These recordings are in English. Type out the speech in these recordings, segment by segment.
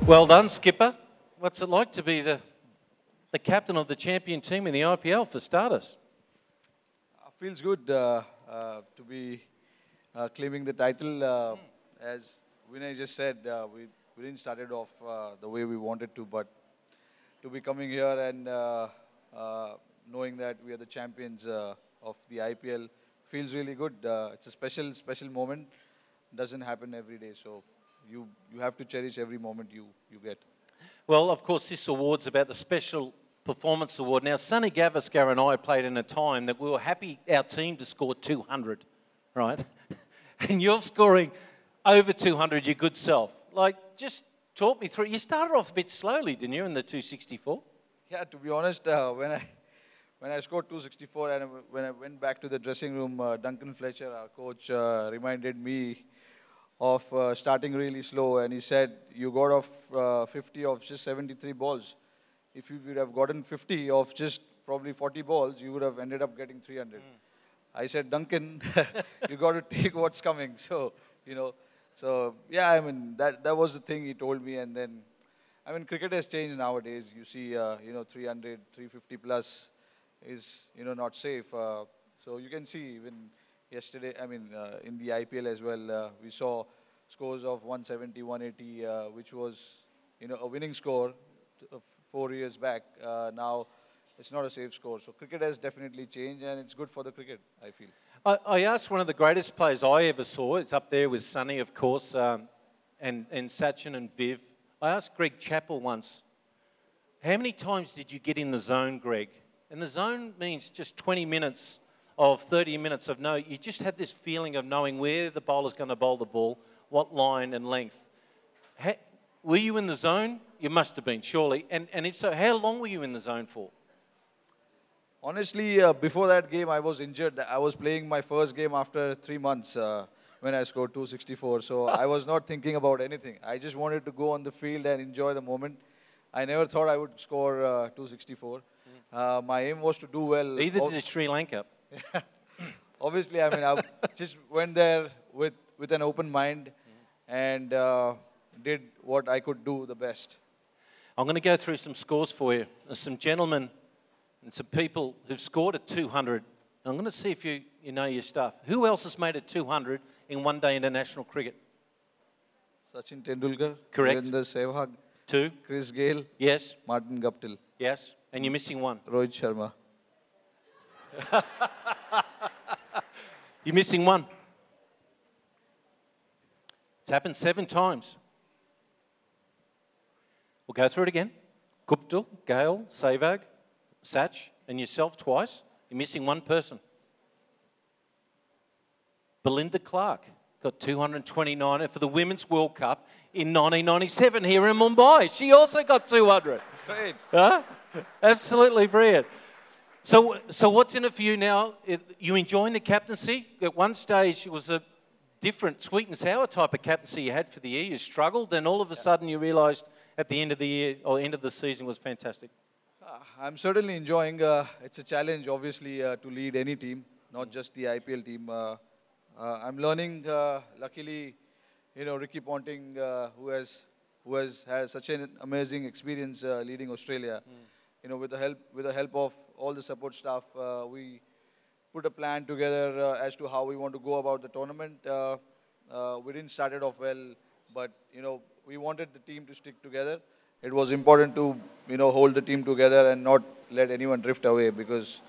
Well done, skipper. What's it like to be the captain of the champion team in the IPL for starters? Feels good to be claiming the title. As Vinay just said, we didn't start it off the way we wanted to, but to be coming here and knowing that we are the champions of the IPL feels really good. It's a special moment. Doesn't happen every day, so you have to cherish every moment you get. Well, of course, this award's about the Special Performance Award. Now, Sonny Gavaskar and I played in a time that we were happy our team to score 200, right? And you're scoring over 200, your good self. Like, just talk me through. You started off a bit slowly, didn't you, in the 264? Yeah, to be honest, when I scored 264 and when I went back to the dressing room, Duncan Fletcher, our coach, reminded me of starting really slow, and he said, you got off 50 of just 73 balls. If you would have gotten 50 of just probably 40 balls, you would have ended up getting 300. I said, Duncan, you got to take what's coming. So, yeah, I mean, that was the thing he told me. And then, I mean, cricket has changed nowadays. You see, 300, 350 plus is, not safe. So you can see even yesterday, I mean, in the IPL as well, we saw scores of 170, 180, which was, a winning score 4 years back. Now, it's not a safe score. So cricket has definitely changed, and it's good for the cricket, I feel. I asked one of the greatest players I ever saw. It's up there with Sonny, of course, and Sachin and Viv. I asked Greg Chappell once, how many times did you get in the zone, Greg? And the zone means just 20 minutes of 30 minutes of you just had this feeling of knowing where the bowler's going to bowl the ball, what line and length. Were you in the zone? You must have been, surely. And if so, how long were you in the zone for? Honestly, before that game, I was injured. I was playing my first game after 3 months when I scored 264. So I was not thinking about anything. I just wanted to go on the field and enjoy the moment. I never thought I would score 264. My aim was to do well. Either did Sri Lanka. Obviously, I mean, I just went there with an open mind and did what I could do the best. I'm going to go through some scores for you. There's some gentlemen and some people who've scored at 200. I'm going to see if you know your stuff. Who else has made it 200 in one-day international cricket? Sachin Tendulkar. Correct. Virender Sehwag. 2. Chris Gayle. Yes. Martin Guptill. Yes. And you're missing 1. Rohit Sharma. You're missing 1. It's happened 7 times. We'll go through it again. Guptill, Gayle, Sehwag, Sach, and yourself twice. You're missing 1 person. Belinda Clark got 229 for the Women's World Cup in 1997 here in Mumbai. She also got 200. Great. Huh? Absolutely brilliant. So what's in it for you now? You enjoying the captaincy? At one stage, it was a different sweet and sour type of captaincy you had for the year. You struggled, and all of a sudden you realised at the end of the year or end of the season was fantastic. I'm certainly enjoying. It's a challenge, obviously, to lead any team, not just the IPL team. I'm learning. Luckily, Ricky Ponting, who has had such an amazing experience leading Australia. With the help of all the support staff, we put a plan together as to how we want to go about the tournament. We didn't start it off well, but we wanted the team to stick together. It was important to hold the team together and not let anyone drift away, because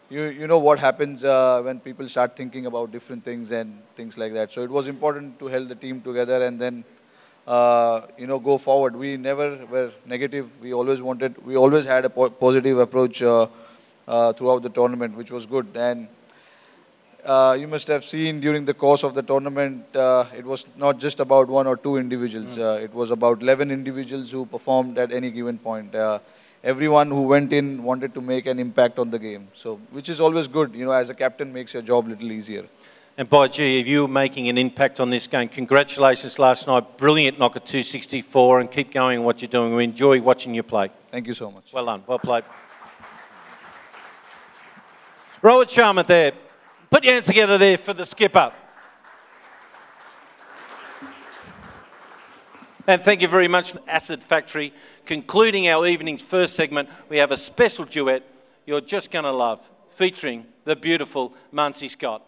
you know what happens when people start thinking about different things and things like that. So it was important to hold the team together and then go forward. We never were negative. We always had a positive approach throughout the tournament, which was good. And you must have seen during the course of the tournament, it was not just about 1 or 2 individuals. It was about 11 individuals who performed at any given point. Everyone who went in wanted to make an impact on the game. So, which is always good. As a captain, makes your job a little easier. And by gee, if you were making an impact on this game, congratulations last night. Brilliant knock at 264, and keep going what you're doing. We enjoy watching you play. Thank you so much. Well done. Well played. Rohit Sharma there. Put your hands together there for the skipper. And thank you very much, Acid Factory. Concluding our evening's first segment, we have a special duet you're just going to love, featuring the beautiful Mansi Scott.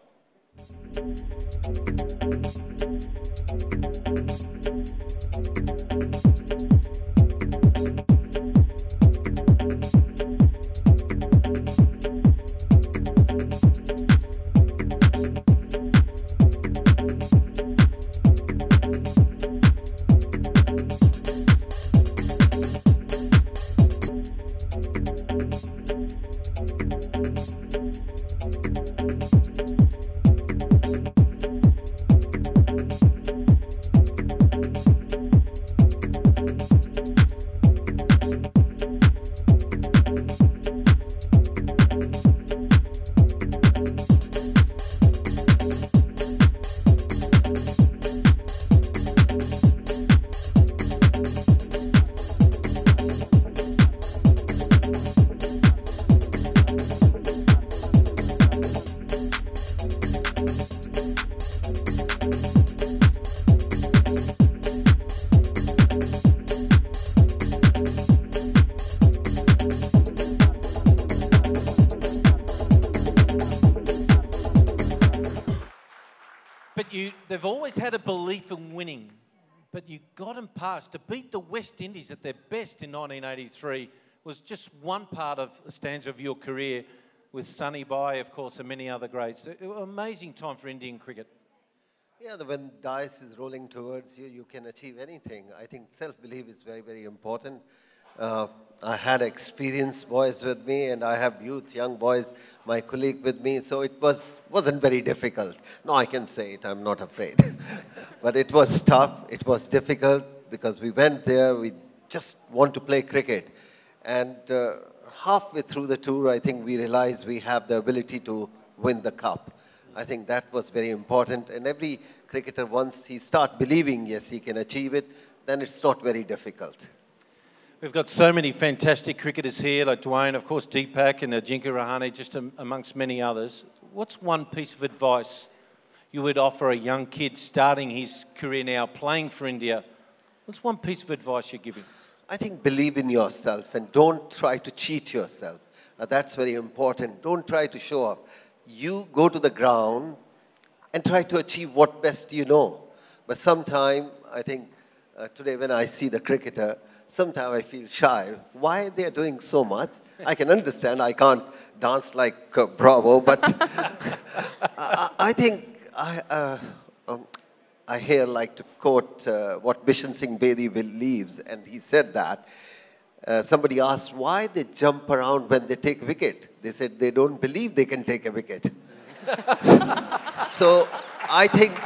They've always had a belief in winning, but you got them past. To beat the West Indies at their best in 1983 was just one part of a stanza of your career, with Sunny Bai, of course, and many other greats. Amazing time for Indian cricket. Yeah, when dice is rolling towards you, you can achieve anything. I think self-belief is very, very important. I had experienced boys with me, and I have youth, young boys, my colleague with me, so it wasn't very difficult. No, I can say it, I'm not afraid. But it was tough, it was difficult, because we went there, we just want to play cricket. And halfway through the tour, I think we realized we have the ability to win the cup. I think that was very important. And every cricketer, once he starts believing, yes, he can achieve it, then it's not very difficult. We've got so many fantastic cricketers here, like Dwayne, of course, Deepak and Ajinkya Rahane, just amongst many others. What's one piece of advice you would offer a young kid starting his career now, playing for India? What's one piece of advice you're giving? I think believe in yourself and don't try to cheat yourself. That's very important. Don't try to show up. You go to the ground and try to achieve what best you know. But sometimes, I think, today when I see the cricketer, sometimes I feel shy. Why they are doing so much? I can understand. I can't dance like Bravo, but I think I hear like to quote what Bishan Singh Bedi believes, and he said that. Somebody asked why they jump around when they take a wicket. They said they don't believe they can take a wicket. So I think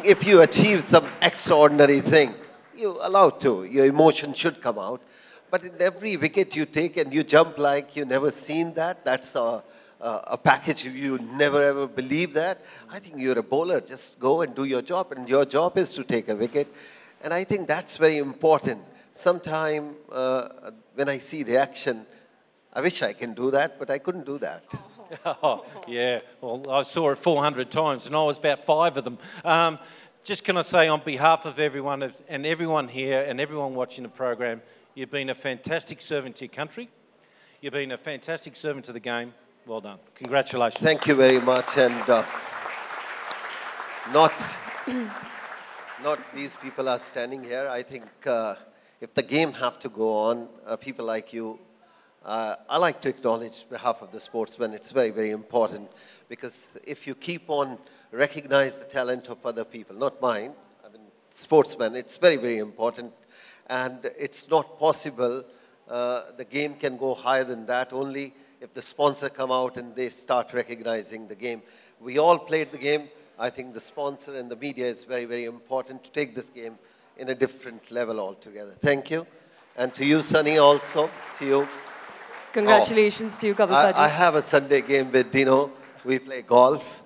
if you achieve some extraordinary thing, you're allowed to. Your emotion should come out. But in every wicket you take and you jump like you never seen that, that's a package you never ever believe that. I think you're a bowler. Just go and do your job. And your job is to take a wicket. And I think that's very important. Sometimes when I see reaction, I wish I can do that, but I couldn't do that. Oh, yeah. Well, I saw it 400 times, and I was about 5 of them. Just can I say on behalf of everyone and everyone here and everyone watching the program, you've been a fantastic servant to your country. You've been a fantastic servant to the game. Well done. Congratulations. Thank you very much. And not these people are standing here. I think if the game have to go on, people like you, I like to acknowledge behalf of the sportsmen. It's very, very important, because if you keep on recognize the talent of other people, not mine, I mean sportsmen, it's very, very important. And it's not possible, the game can go higher than that only if the sponsor come out and they start recognizing the game. We all played the game. I think the sponsor and the media is very, very important to take this game in a different level altogether. Thank you. And to you, Sunny, also, to you. Congratulations to you, Kapil. I have a Sunday game with Dino. We play golf.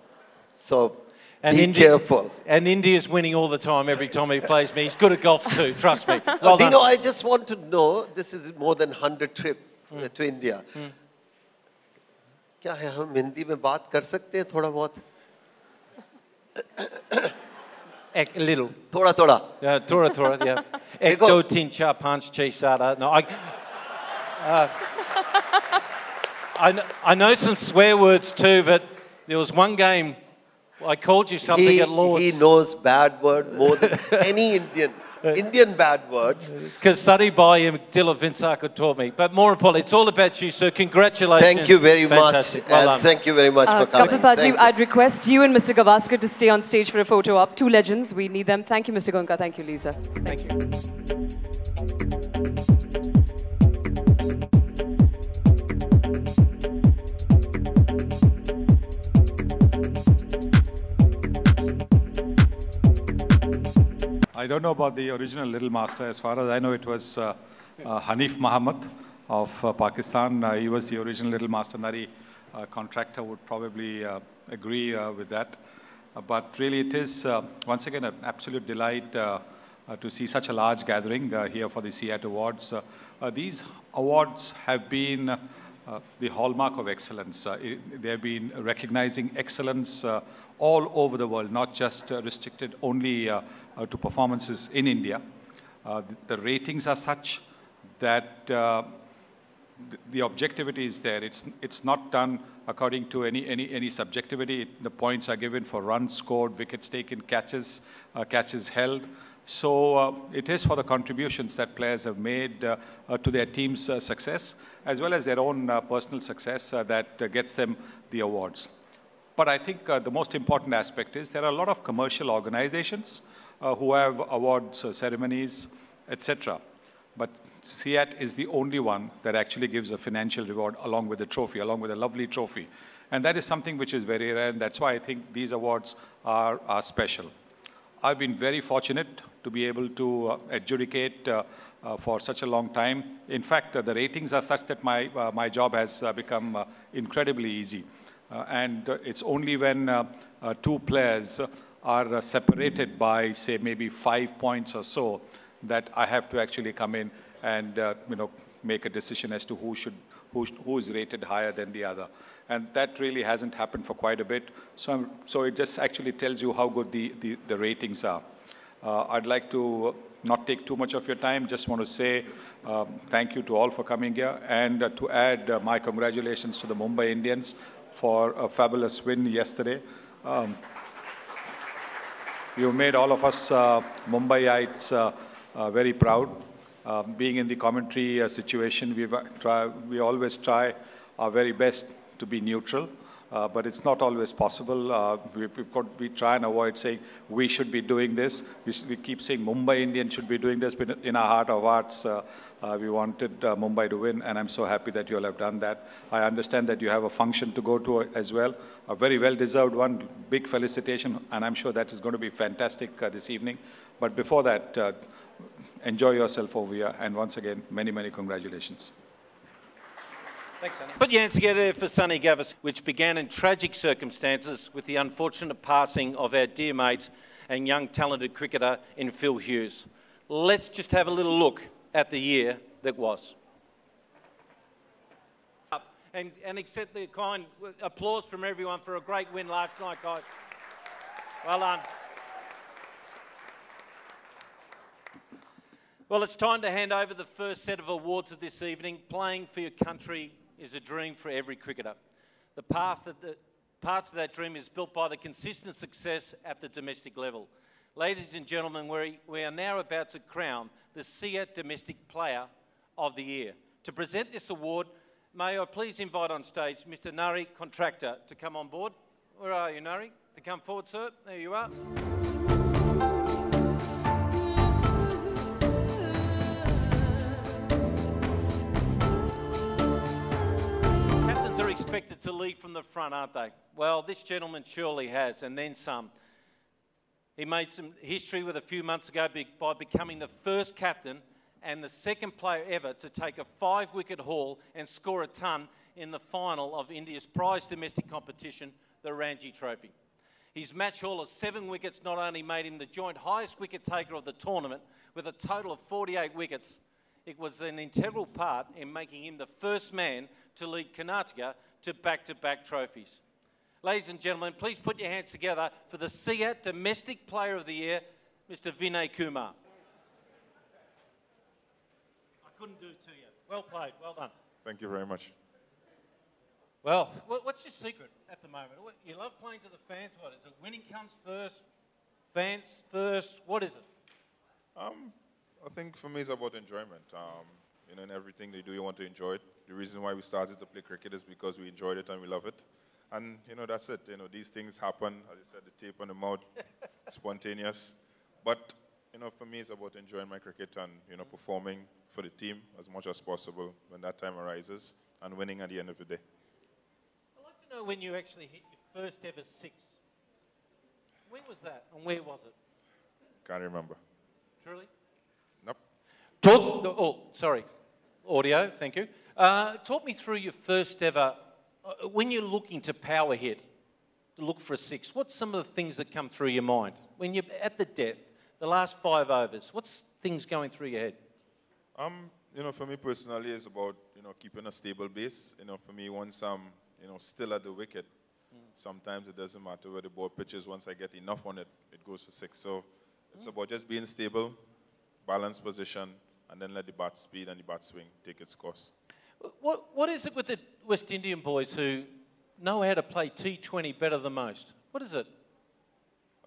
So be careful. And India's winning all the time, every time he plays me. He's good at golf too, trust me. Well Dino, I just want to know, this is more than 100 trip to India. क्या है, हम हिंदी में बात कर सकते हैं थोड़ा बहुत? A little. Thoda thoda. Yeah, Tora, yeah. Ek do tin cha panch che sada. No, I know some swear words too, but there was one game I called you something at Lord's. He knows bad word more than any Indian. Indian bad words. Because Sari Bai and Dilla Vinsaka taught me. But more importantly, it's all about you, so congratulations. Thank you very Fantastic. much. Well And thank you very much for coming. Kapil Baji, I'd request you and Mr. Gavaskar to stay on stage for a photo op. Two legends, we need them. Thank you, Mr. Gonka. Thank you, Lisa. Thank you. I don't know about the original Little Master. As far as I know, it was Hanif Muhammad of Pakistan. He was the original Little Master. Nari contractor would probably agree with that. But really, it is, once again, an absolute delight to see such a large gathering here for the CEAT Awards. These awards have been the hallmark of excellence. They have been recognizing excellence all over the world, not just restricted only to performances in India. The ratings are such that the objectivity is there. It's not done according to any subjectivity. The points are given for runs scored, wickets taken, catches held. So it is for the contributions that players have made to their team's success, as well as their own personal success that gets them the awards. But I think the most important aspect is there are a lot of commercial organizations who have awards ceremonies, etc. But CEAT is the only one that actually gives a financial reward along with the trophy, along with a lovely trophy. And that is something which is very rare, and that's why I think these awards are special. I've been very fortunate to be able to adjudicate for such a long time. In fact, the ratings are such that my job has become incredibly easy. And it's only when two players are separated by, say, maybe 5 points or so, that I have to actually come in and make a decision as to who is rated higher than the other. And that really hasn't happened for quite a bit. So it just actually tells you how good the ratings are. I'd like to not take too much of your time. Just want to say thank you to all for coming here, and to add my congratulations to the Mumbai Indians for a fabulous win yesterday. You made all of us Mumbaiites very proud. Being in the commentary situation, we always try our very best to be neutral, but it's not always possible. We try and avoid saying we should be doing this. We keep saying Mumbai Indians should be doing this, but in our heart of hearts, we wanted Mumbai to win, and I'm so happy that you all have done that. I understand that you have a function to go to as well, a very well-deserved one. Big felicitation, and I'm sure that is going to be fantastic this evening. But before that, enjoy yourself over here, and once again, many, many congratulations. Thanks, Sonny. Put your hands together for Sonny Gavis, which began in tragic circumstances with the unfortunate passing of our dear mate and young talented cricketer in Phil Hughes. Let's just have a little look at the year that was. And accept the kind applause from everyone for a great win last night, guys. Well done. Well, it's time to hand over the first set of awards of this evening. Playing for your country is a dream for every cricketer. The parts of that dream is built by the consistent success at the domestic level. Ladies and gentlemen, we are now about to crown the CEAT Domestic Player of the Year. To present this award, may I please invite on stage Mr. Nari, contractor, to come on board. Where are you, Nari? To come forward, sir. There you are. Captains are expected to lead from the front, aren't they? Well, this gentleman surely has, and then some. He made some history with a few months ago by becoming the first captain and the second player ever to take a 5-wicket haul and score a ton in the final of India's prized domestic competition, the Ranji Trophy. His match haul of 7 wickets not only made him the joint highest wicket taker of the tournament with a total of 48 wickets, it was an integral part in making him the first man to lead Karnataka to back-to-back trophies. Ladies and gentlemen, please put your hands together for the CEAT Domestic Player of the Year, Mr. Vinay Kumar. I couldn't do it to you. Well played, well done. Thank you very much. Well, what's your secret at the moment? You love playing to the fans. What is it? Winning comes first, fans first. What is it? I think for me it's about enjoyment. You know, in everything you do, you want to enjoy it. The reason why we started to play cricket is because we enjoyed it and we love it. And, you know, that's it. You know, these things happen, as I said, the tape on the mouth, spontaneous. But, you know, for me it's about enjoying my cricket and, you know, performing for the team as much as possible when that time arises and winning at the end of the day. I'd like to know when you actually hit your first ever six. When was that and where was it? Can't remember. Truly? Nope. Sorry. Audio, thank you. Talk me through your first ever, when you're looking to power hit, to look for a six, what's some of the things that come through your mind? When you're at the death, the last 5 overs, what's things going through your head? You know, for me personally, it's about, you know, keeping a stable base. You know, for me, once I'm, you know, still at the wicket, sometimes it doesn't matter where the ball pitches. Once I get enough on it, it goes for six. So it's about just being stable, balanced position, and then let the bat speed and the bat swing take its course. What is it with the West Indian boys who know how to play T20 better than most? What is it?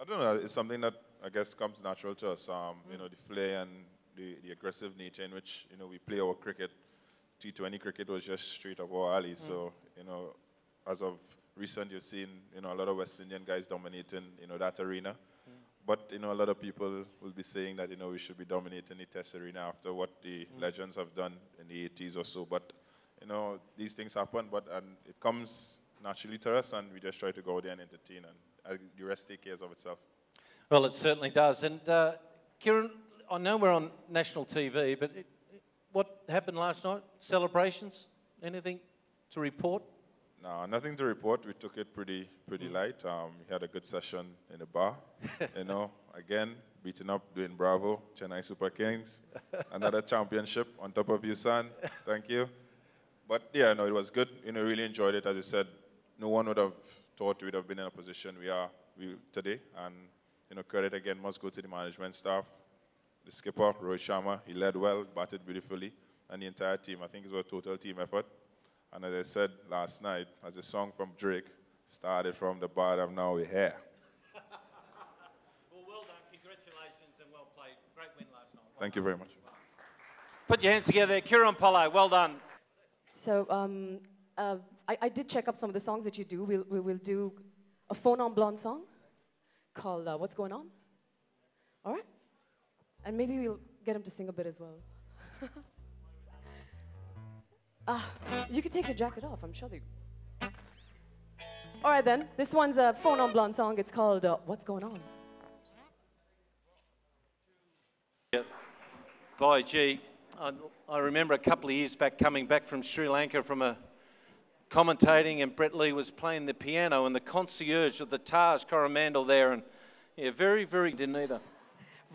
I don't know. It's something that I guess comes natural to us. You know, the flair and the aggressive nature in which, you know, we play our cricket. T20 cricket was just straight up our alley. So, you know, as of recent, you've seen, you know, a lot of West Indian guys dominating, you know, that arena. But, you know, a lot of people will be saying that, you know, we should be dominating the test arena after what the legends have done in the 80s or so. But, you know, these things happen, and it comes naturally to us, and we just try to go there and entertain, and the rest takes care of itself. Well, it certainly does. And, Kieran, I know we're on national TV, but what happened last night? Celebrations? Anything to report? No, nothing to report. We took it pretty light. We had a good session in the bar. You know, again, beating up, doing Bravo, Chennai Super Kings. Another championship on top of you, son. Thank you. But yeah, no, it was good. You know, really enjoyed it. As you said, no one would have thought we'd have been in a position we are today. And, you know, credit again must go to the management staff, the skipper, Rohit Sharma. He led well, batted beautifully, and the entire team. I think it was a total team effort. And as I said last night, as a song from Drake, started from the bottom, now we're here. Well, well done. Congratulations and well played. Great win last night. Thank you very much. Put your hands together there. Kieran Polo, well done. So I did check up some of the songs that you do. We will do a Phone on Blonde song called What's Going On? All right? And maybe we'll get him to sing a bit as well. You could take your jacket off, I'm sure they... All right then, this one's a Phone on Blonde song. It's called What's Going On? Boy, gee, I remember a couple of years back coming back from Sri Lanka from a commentating, and Brett Lee was playing the piano, and the concierge of the Taj Coromandel there, and yeah, very, very didn't either.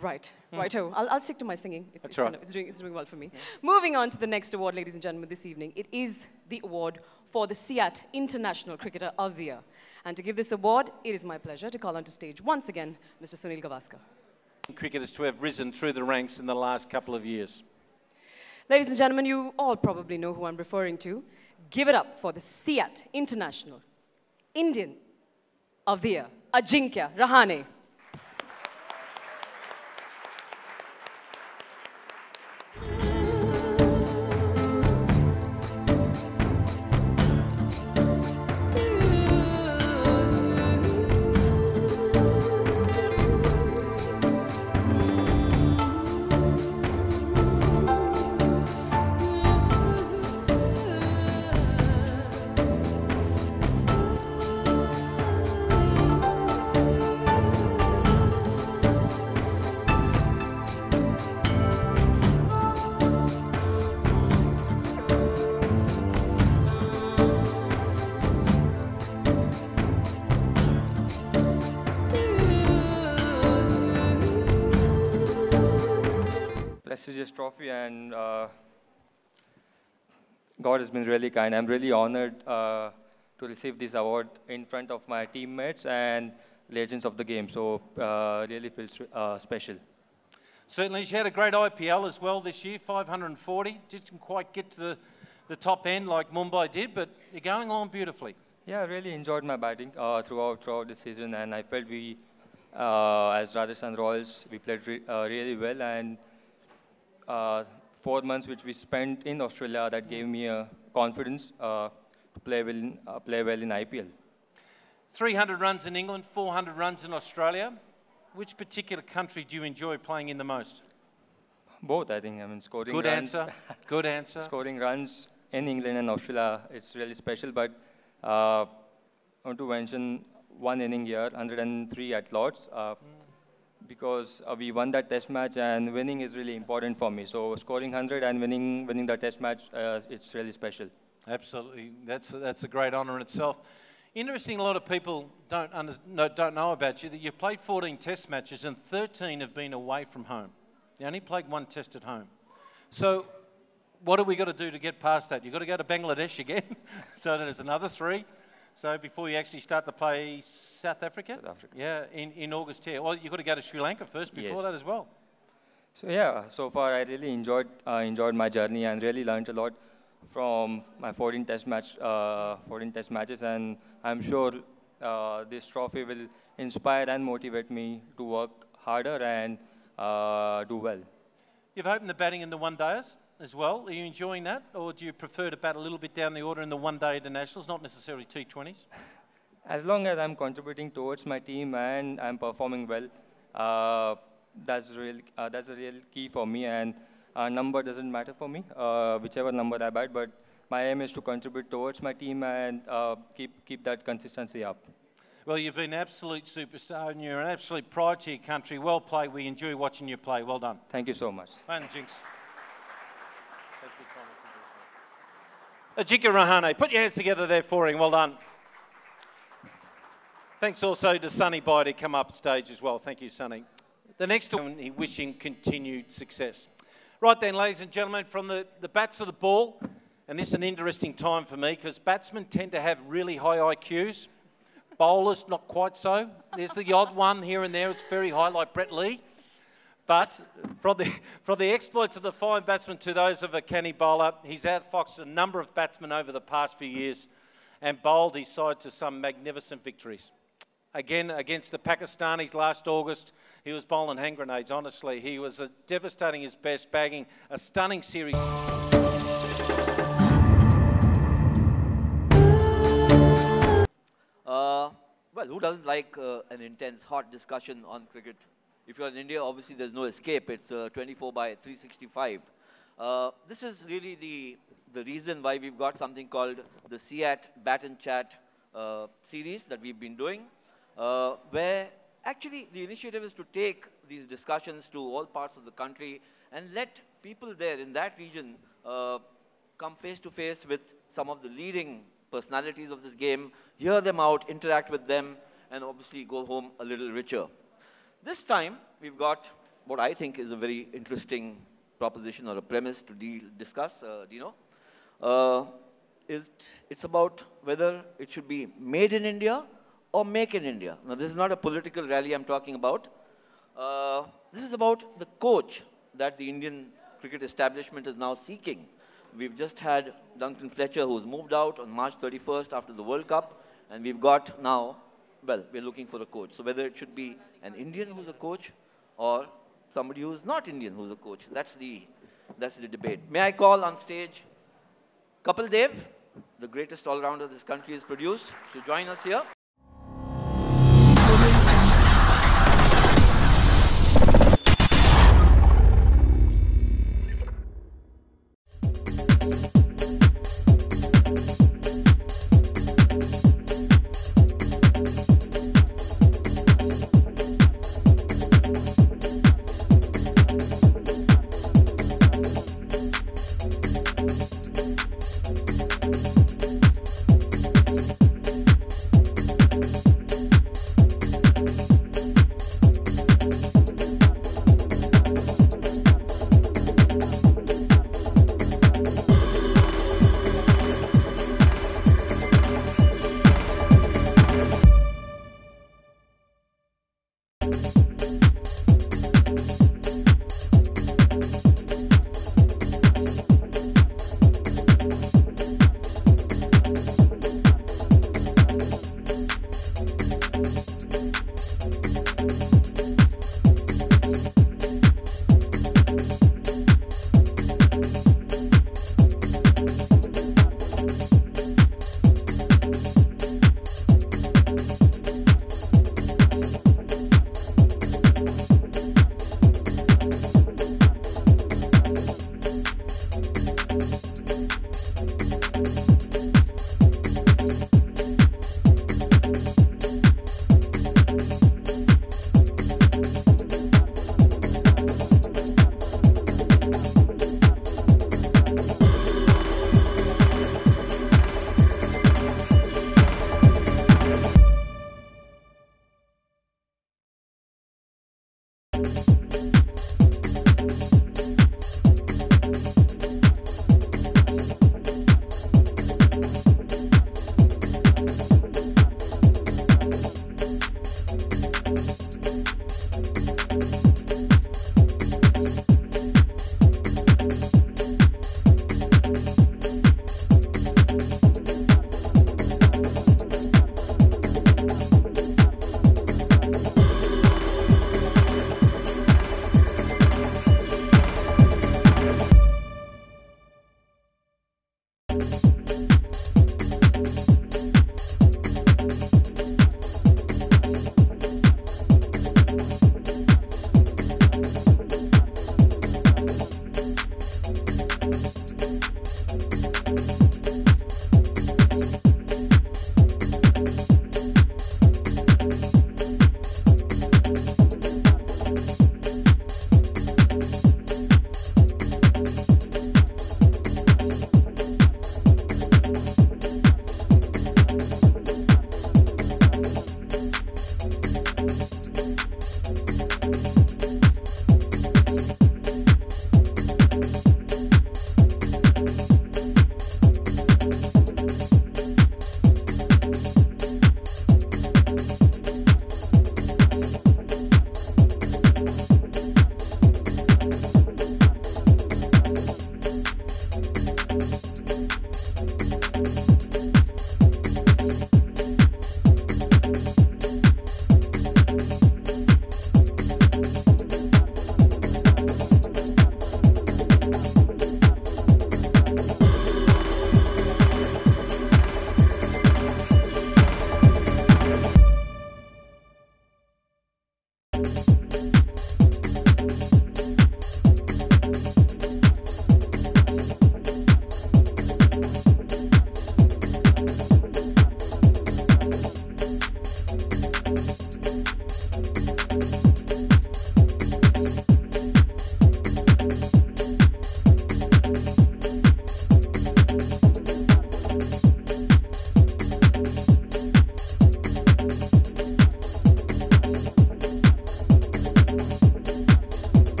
Right, righto. I'll stick to my singing. That's right. It's doing well for me. Moving on to the next award, ladies and gentlemen, this evening. It is the award for the CEAT International Cricketer of the Year. And to give this award, it is my pleasure to call onto stage once again Mr. Sunil Gavaskar. Cricketers to have risen through the ranks in the last couple of years. Ladies and gentlemen, you all probably know who I'm referring to. Give it up for the CEAT International Indian of the Year, Ajinkya Rahane. Prestigious trophy, and God has been really kind. I'm really honored to receive this award in front of my teammates and legends of the game. So really feels special. Certainly, she had a great IPL as well this year, 540. Didn't quite get to the top end like Mumbai did, but you're going along beautifully. Yeah, I really enjoyed my batting throughout the season, and I felt we, as Rajasthan Royals, we played really well, and 4 months which we spent in Australia, that gave me confidence to play well in IPL. 300 runs in England, 400 runs in Australia. Which particular country do you enjoy playing in the most? Both, I think. I mean, scoring Good runs. answer. Good answer. Scoring runs in England and Australia, it's really special. But I want to mention one inning here, 103 at Lords, because we won that test match, and winning is really important for me. So scoring 100 and winning the test match, it's really special. Absolutely. That's a great honour in itself. Interesting, a lot of people don't know about you, that you've played 14 test matches and 13 have been away from home. You only played 1 test at home. So what have we got to do to get past that? You've got to go to Bangladesh again, so there's another 3. So before you actually start to play South Africa? South Africa. Yeah, in August here. Well, you've got to go to Sri Lanka first before that as well. So yeah, so far I really enjoyed my journey and really learned a lot from my 14 test matches, and I'm sure this trophy will inspire and motivate me to work harder and do well. You've opened the batting in the one-dayers as well. Are you enjoying that, or do you prefer to bat a little bit down the order in the one-day internationals, not necessarily T20s? As long as I'm contributing towards my team and I'm performing well, that's a real key for me, and number doesn't matter for me, whichever number I bat, but my aim is to contribute towards my team and keep that consistency up. Well, you've been an absolute superstar and you're an absolute pride to your country. Well played. We enjoy watching you play. Well done. Thank you so much. And Jinx. Ajika Rahane, put your hands together there for him. Well done. Thanks also to Sonny Bai to come up stage as well. Thank you, Sonny. The next one, he wishing continued success. Right then, ladies and gentlemen, from the bat to the ball, and this is an interesting time for me because batsmen tend to have really high IQs. Bowlers, not quite so. There's the odd one here and there, it's very high, like Brett Lee. But from the exploits of the fine batsman to those of a canny bowler, he's outfoxed a number of batsmen over the past few years and bowled his side to some magnificent victories. Again, against the Pakistanis last August, he was bowling hand grenades, honestly. He was devastating his best, bagging a stunning series. Well, who doesn't like an intense, hot discussion on cricket? If you're in India, obviously there's no escape. It's 24 by 365. This is really the reason why we've got something called the CEAT Bat and Chat series that we've been doing, where actually the initiative is to take these discussions to all parts of the country and let people there in that region come face to face with some of the leading personalities of this game, hear them out, interact with them, and obviously go home a little richer. This time, we've got what I think is a very interesting proposition or a premise to discuss, Dino. It's about whether it should be made in India or make in India. Now, this is not a political rally I'm talking about. This is about the coach that the Indian cricket establishment is now seeking. We've just had Duncan Fletcher, who's moved out on March 31st after the World Cup, and we've got now, well, we're looking for a coach. So whether it should be an Indian who's a coach or somebody who's not Indian who's a coach, that's the debate. May I call on stage Kapil Dev, the greatest all-rounder this country has produced, to join us here.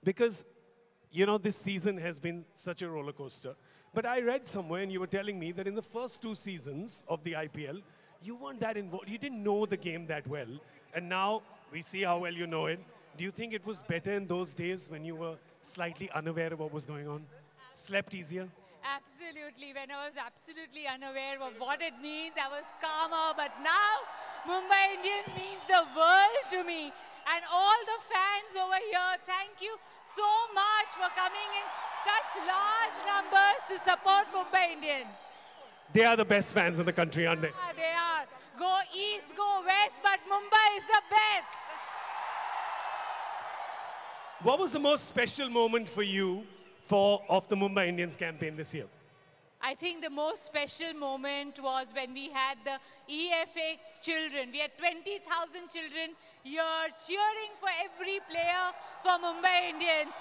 Because, you know, this season has been such a roller coaster. But I read somewhere, and you were telling me that in the first 2 seasons of the IPL, you weren't that involved. You didn't know the game that well. And now we see how well you know it. Do you think it was better in those days when you were slightly unaware of what was going on? Slept easier? Absolutely. When I was absolutely unaware of what it means, I was calmer. But now, Mumbai Indians means the world to me. And all the fans over here, thank you so much for coming in such large numbers to support Mumbai Indians. They are the best fans in the country, aren't they? Yeah, they are. Go east, go west, but Mumbai is the best. What was the most special moment for you of the Mumbai Indians campaign this year? I think the most special moment was when we had the EFA children. We had 20,000 children here cheering for every player for Mumbai Indians.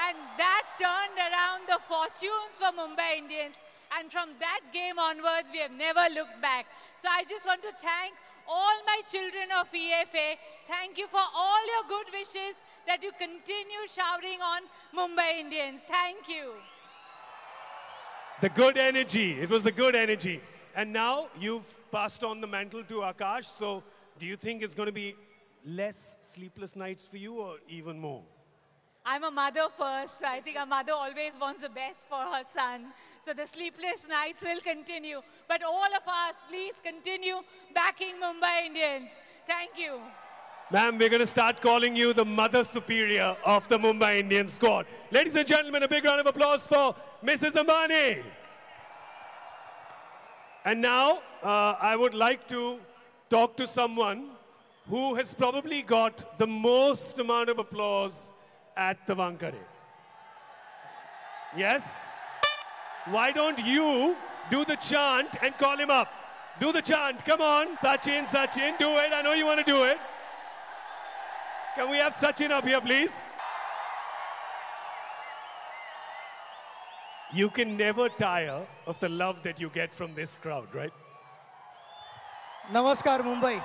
And that turned around the fortunes for Mumbai Indians. And from that game onwards, we have never looked back. So I just want to thank all my children of EFA. Thank you for all your good wishes that you continue showering on Mumbai Indians. Thank you. The good energy. It was the good energy. And now you've passed on the mantle to Akash. So do you think it's going to be less sleepless nights for you or even more? I'm a mother first. So I think a mother always wants the best for her son. So the sleepless nights will continue. But all of us, please continue backing Mumbai Indians. Thank you. Ma'am, we're going to start calling you the mother superior of the Mumbai Indians squad. Ladies and gentlemen, a big round of applause for Mrs. Ambani. And now, I would like to talk to someone who has probably got the most amount of applause at the Vankade. Yes? Why don't you do the chant and call him up? Do the chant. Come on. Sachin, Sachin, do it. I know you want to do it. Can we have Sachin up here, please? You can never tire of the love that you get from this crowd, right? Namaskar, Mumbai.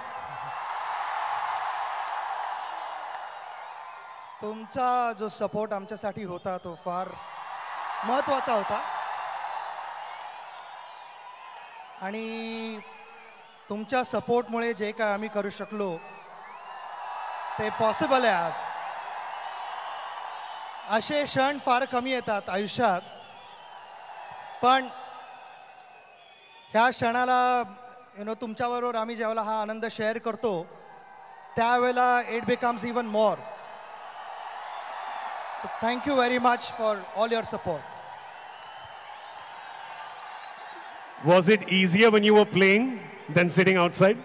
तुमचा जो support आमच्यासाठी होता तो फार महत्त्वाचा होता आणि तुमच्या सपोर्टमुळे जे काय आम्ही करू शकलो ते पॉसिबल आहे आज. असे क्षण फार कमी येतात आयुष्यात, पण ह्या क्षणाला तुमच्याबरोबर आम्ही जेव्हा हा आनंद शेअर करतो त्यावेळेला it becomes even more. So thank you very much for all your support. Was it easier when you were playing than sitting outside?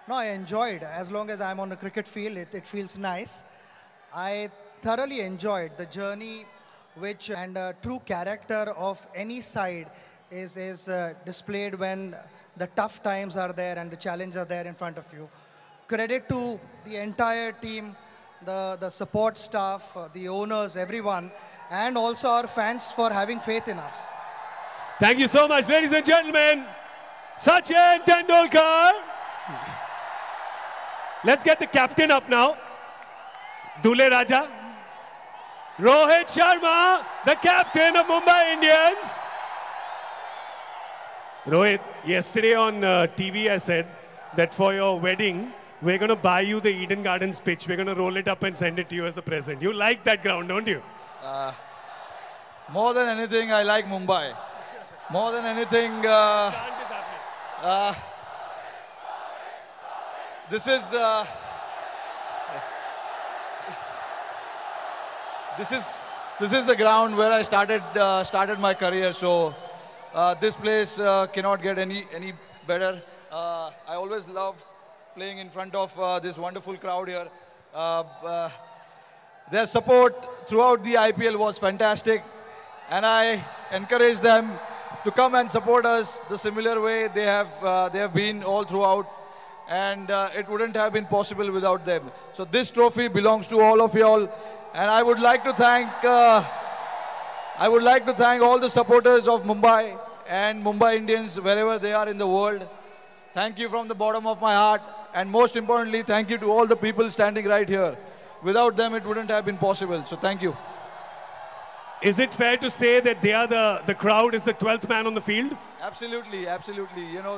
No, I enjoyed. As long as I'm on the cricket field, it feels nice. I thoroughly enjoyed the journey, and true character of any side is displayed when the tough times are there and the challenges are there in front of you. Credit to the entire team, the support staff, the owners, everyone, and also our fans for having faith in us. Thank you so much, ladies and gentlemen. Sachin Tendulkar. Let's get the captain up now. Dule Raja. Rohit Sharma, the captain of Mumbai Indians. Rohit, yesterday on TV I said that for your wedding, we're going to buy you the Eden Gardens pitch. We're going to roll it up and send it to you as a present. You like that ground, don't you? More than anything, I like Mumbai. More than anything, this is the ground where I started my career. So this place cannot get any better. I always love playing in front of this wonderful crowd here. Their support throughout the IPL was fantastic, and I encourage them to come and support us the similar way they have been all throughout, and it wouldn't have been possible without them. So this trophy belongs to all of you all, and I would like to thank all the supporters of Mumbai and Mumbai Indians wherever they are in the world. Thank you from the bottom of my heart, and most importantly, thank you to all the people standing right here. Without them, it wouldn't have been possible. So thank you. Is it fair to say that they are the crowd is the 12th man on the field? Absolutely, absolutely. You know,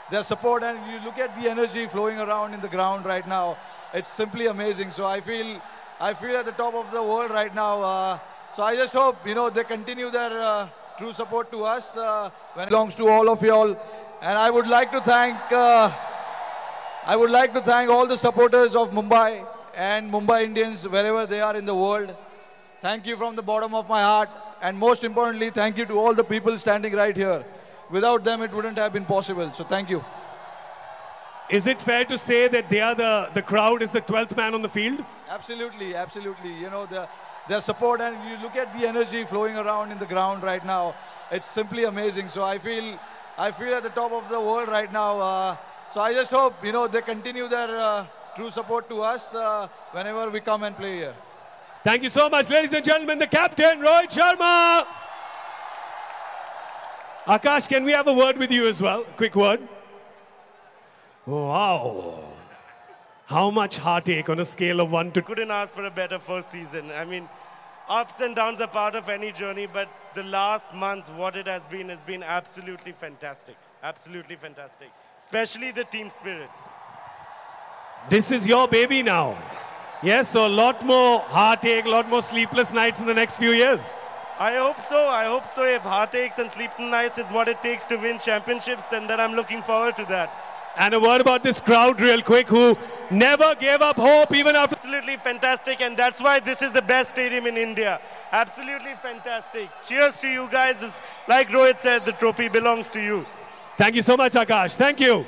their support, and you look at the energy flowing around in the ground right now. It's simply amazing. So I feel at the top of the world right now. So I just hope, you know, they continue their true support to us. When it belongs to all of you all. And I would like to thank all the supporters of Mumbai and Mumbai Indians wherever they are in the world. Thank you from the bottom of my heart, and most importantly, thank you to all the people standing right here. Without them, it wouldn't have been possible. So thank you. Is it fair to say that they are the crowd is the 12th man on the field? Absolutely, absolutely. You know, their support, and you look at the energy flowing around in the ground right now. It's simply amazing. So I feel at the top of the world right now. So I just hope, you know, they continue their true support to us whenever we come and play here. Thank you so much, ladies and gentlemen. The captain, Rohit Sharma. Akash, can we have a word with you as well? Quick word. Wow. How much heartache on a scale of 1 to... Couldn't ask for a better first season. I mean, ups and downs are part of any journey, but the last month, what it has been absolutely fantastic. Absolutely fantastic. Especially the team spirit. This is your baby now. Yes, so a lot more heartache, a lot more sleepless nights in the next few years. I hope so. I hope so. If heartaches and sleepless nights is what it takes to win championships, then I'm looking forward to that. And a word about this crowd real quick, who never gave up hope even after... Absolutely fantastic, and that's why this is the best stadium in India. Absolutely fantastic. Cheers to you guys. This, like Rohit said, the trophy belongs to you. Thank you so much, Akash. Thank you.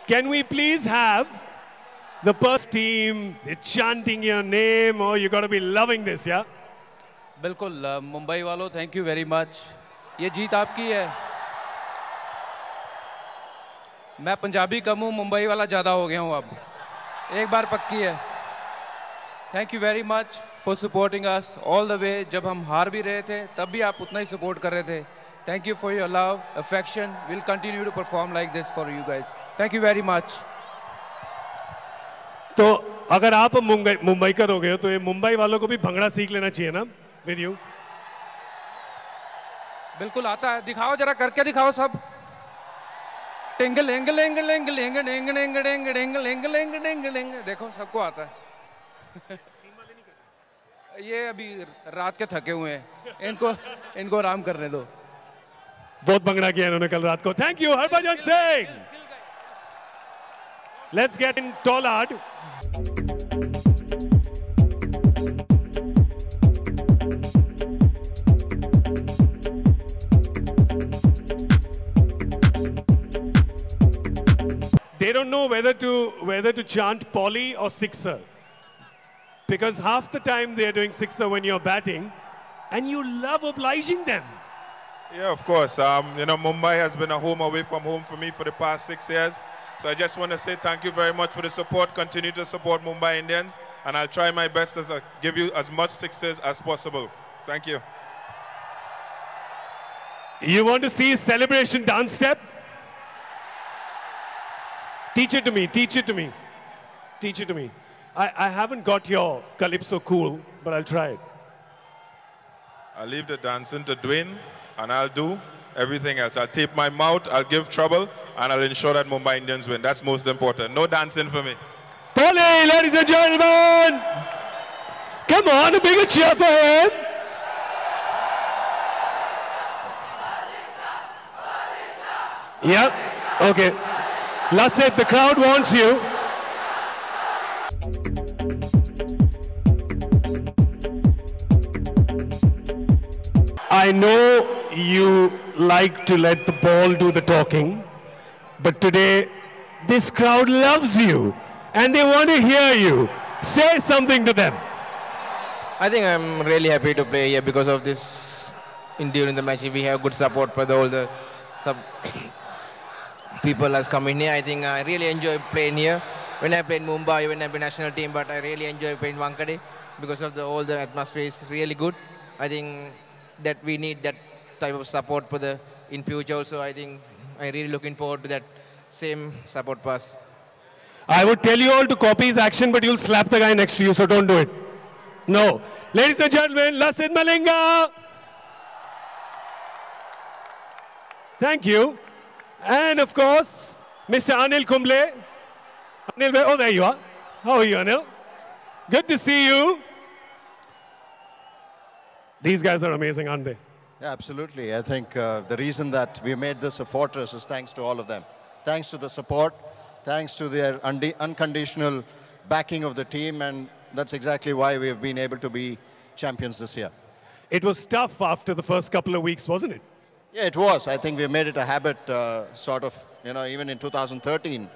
Can we please have the first team chanting your name? Oh, you got to be loving this, yeah? बिल्कुल मुंबई वालों, thank you very much. ये जीत आपकी है. मैं पंजाबी कम हूँ, मुंबई वाला ज़्यादा हो गया हूँ अब. एक बार पक्की है. Thank you very much for supporting us all the way. जब हम हार भी रहे थे तब भी आप उतना ही सपोर्ट कर रहे थे. Thank you for your love, affection. Will continue to perform like this for you guys. Thank you very much. तो अगर आप मुंबईकर हो गए हो तो ये मुंबई वालों को भी भंगड़ा सीख लेना चाहिए ना विद यू. बिल्कुल आता है. दिखाओ जरा, करके दिखाओ सब. टिंग लिंग लिंग लिंग लिंग डिंग डिंग डिंग डिंग लिंग लिंग डिंग डिंग. देखो सबको आता है. ये अभी रात के थके हुए हैं, इनको आराम करने दो. बहुत भंगड़ा किया इन्होंने कल रात को. Thank you Harbhajan Singh. Let's get in टॉलार्ड. They don't know whether to chant Polly or sixer, because half the time they're doing sixer when you're batting, and you love obliging them. Yeah, of course. You know, Mumbai has been a home away from home for me for the past 6 years. So I just want to say thank you very much for the support. Continue to support Mumbai Indians, and I'll try my best to give you as much sixes as possible. Thank you. You want to see celebration dance step? Teach it to me, teach it to me. Teach it to me. I haven't got your calypso cool, but I'll try it. I'll leave the dancing to Dwayne, and I'll do everything else. I'll tape my mouth, I'll give trouble, and I'll ensure that Mumbai Indians win. That's most important. No dancing for me. Polly, ladies and gentlemen! Come on, a bigger cheer for him! Yep. Okay. Lassit, the crowd wants you. I know you like to let the ball do the talking, but today this crowd loves you and they want to hear you. Say something to them. I think I'm really happy to play here because of this. During the match, we have good support for all the people that's coming here. I think I really enjoy playing here. When I played Mumbai, when I played national team, but I really enjoy playing Wankhede because of all the atmosphere is really good. I think that we need that type of support for the in future also. I think I'm really looking forward to that same support pass. I would tell you all to copy his action, but you'll slap the guy next to you, so don't do it. No. Ladies and gentlemen, Lassit Malinga. Thank you. And of course, Mr. Anil Kumble. Anil, oh, there you are. How are you, Anil? Good to see you. These guys are amazing, aren't they? Yeah, absolutely. I think the reason that we made this a fortress is thanks to all of them. Thanks to the support, thanks to their unconditional backing of the team, and that's exactly why we have been able to be champions this year. It was tough after the first couple of weeks, wasn't it? Yeah, it was. I think we made it a habit, sort of, even in 2013,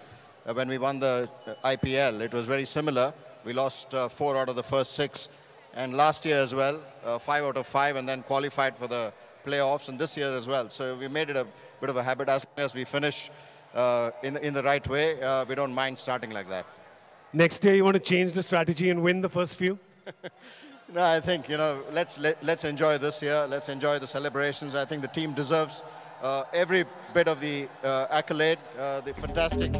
when we won the IPL, it was very similar. We lost 4 out of the first 6. And last year as well, 5 out of 5, and then qualified for the playoffs, and this year as well. So we made it a bit of a habit. As long as we finish in the right way, we don't mind starting like that. Next year, you want to change the strategy and win the first few? No, I think, let's enjoy this year. Let's enjoy the celebrations. I think the team deserves every bit of the accolade, the fantastic...